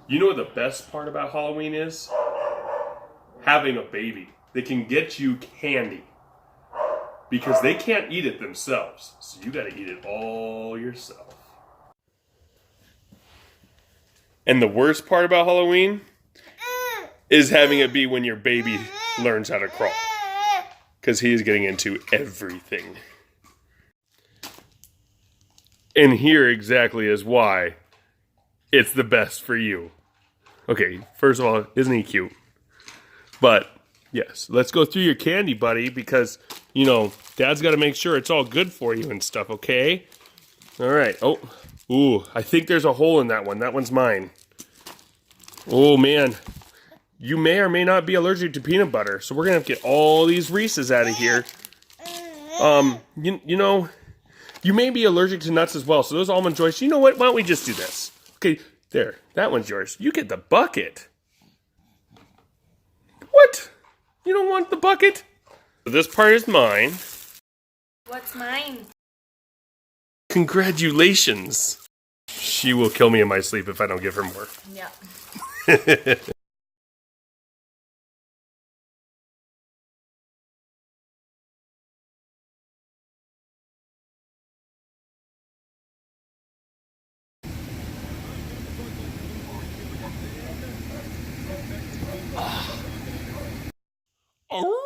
You know what the best part about Halloween is? Having a baby. They can get you candy. Because they can't eat it themselves. So you gotta eat it all yourself. And the worst part about Halloween is having it be when your baby learns how to crawl. Because he is getting into everything. And here exactly is why it's the best for you. Okay, first of all, isn't he cute? But, yes, let's go through your candy, buddy, because, you know, Dad's got to make sure it's all good for you and stuff, okay? All right. Oh, ooh, I think there's a hole in that one. That one's mine. Oh, man. You may or may not be allergic to peanut butter, so we're going to have to get all these Reese's out of here. You know, you may be allergic to nuts as well, so those Almond Joys, you know what? Why don't we just do this? Okay, there. That one's yours. You get the bucket. What? You don't want the bucket? This part is mine. What's mine? Congratulations. She will kill me in my sleep if I don't give her more. Yeah. Oh.